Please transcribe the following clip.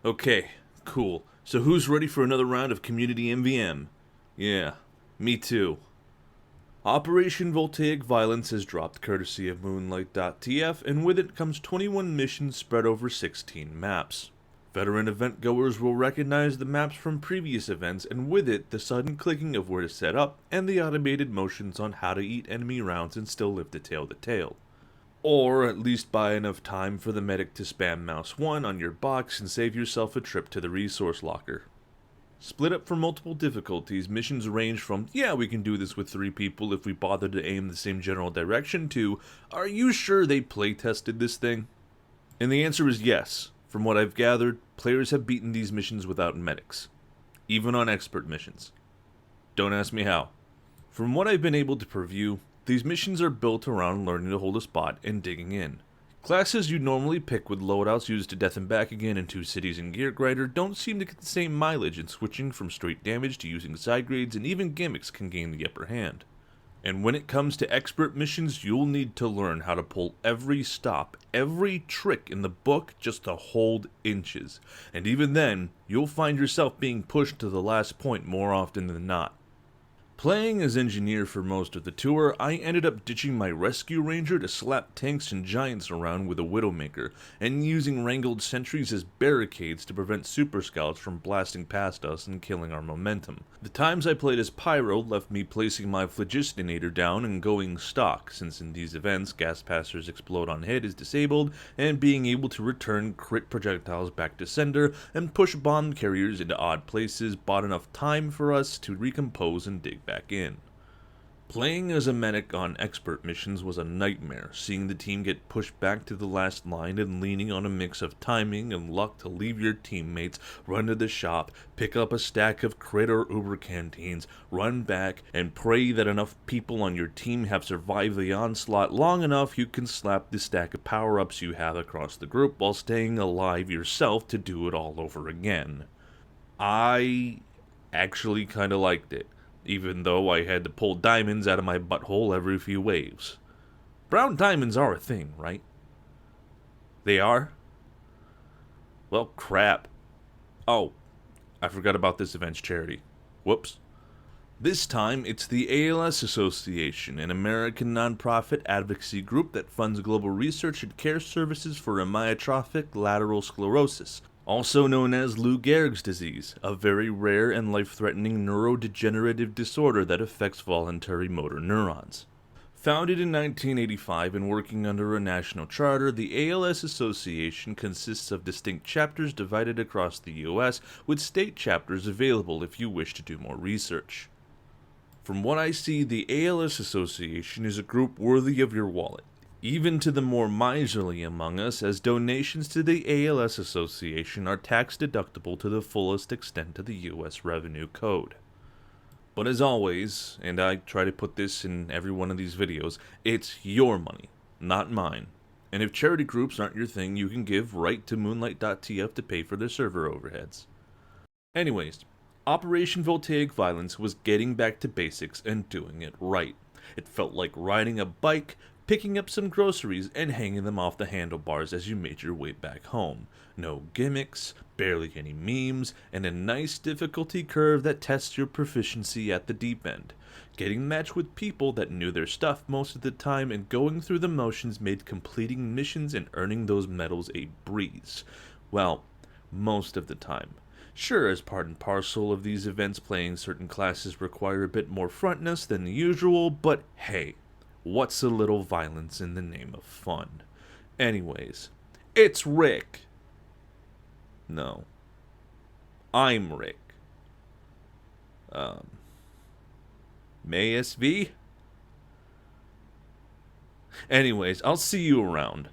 Okay, cool. So who's ready for another round of Community MVM? Yeah, me too. Operation Voltaic Violence has dropped courtesy of Moonlight.tf, and with it comes 21 missions spread over 16 maps. Veteran event goers will recognize the maps from previous events, and with it, the sudden clicking of where to set up, and the automated motions on how to eat enemy rounds and still live to tail the tail. Or at least buy enough time for the medic to spam mouse 1 on your box and save yourself a trip to the resource locker. Split up for multiple difficulties, missions range from, yeah, we can do this with 3 people if we bother to aim the same general direction, to, are you sure they playtested this thing? And the answer is yes. From what I've gathered, players have beaten these missions without medics. Even on expert missions. Don't ask me how. From what I've been able to preview, these missions are built around learning to hold a spot and digging in. Classes you normally pick with loadouts used to death and back again in 2 cities and Gear Grinder don't seem to get the same mileage, and switching from straight damage to using side grades and even gimmicks can gain the upper hand. And when it comes to expert missions, you'll need to learn how to pull every stop, every trick in the book just to hold inches. And even then, you'll find yourself being pushed to the last point more often than not. Playing as engineer for most of the tour, I ended up ditching my rescue ranger to slap tanks and giants around with a widowmaker, and using wrangled sentries as barricades to prevent super scouts from blasting past us and killing our momentum. The times I played as pyro left me placing my phlogistonator down and going stock, since in these events gas passers explode on hit is disabled, and being able to return crit projectiles back to sender and push bomb carriers into odd places bought enough time for us to recompose and dig back in. Playing as a medic on expert missions was a nightmare, seeing the team get pushed back to the last line and leaning on a mix of timing and luck to leave your teammates, run to the shop, pick up a stack of crit or uber canteens, run back, and pray that enough people on your team have survived the onslaught long enough you can slap the stack of power-ups you have across the group while staying alive yourself to do it all over again. I actually kinda liked it, even though I had to pull diamonds out of my butthole every few waves. Brown diamonds are a thing, right? They are? Well, crap. Oh, I forgot about this event's charity. Whoops. This time, it's the ALS Association, an American nonprofit advocacy group that funds global research and care services for amyotrophic lateral sclerosis, also known as Lou Gehrig's disease, a very rare and life-threatening neurodegenerative disorder that affects voluntary motor neurons. Founded in 1985 and working under a national charter, the ALS Association consists of distinct chapters divided across the US, with state chapters available if you wish to do more research. From what I see, the ALS Association is a group worthy of your wallet, even to the more miserly among us, as donations to the ALS Association are tax deductible to the fullest extent of the US Revenue Code. But as always, and I try to put this in every one of these videos, it's your money, not mine. And if charity groups aren't your thing, you can give right to Moonlight.tf to pay for their server overheads. Anyways, Operation Voltaic Violence was getting back to basics and doing it right. It felt like riding a bike, picking up some groceries, and hanging them off the handlebars as you made your way back home. No gimmicks, barely any memes, and a nice difficulty curve that tests your proficiency at the deep end. Getting matched with people that knew their stuff most of the time and going through the motions made completing missions and earning those medals a breeze. Well, most of the time. Sure, as part and parcel of these events, playing certain classes require a bit more frontness than the usual, but hey, what's a little violence in the name of fun? Anyways, it's Rick. No. I'm Rick. May SV? Anyways, I'll see you around.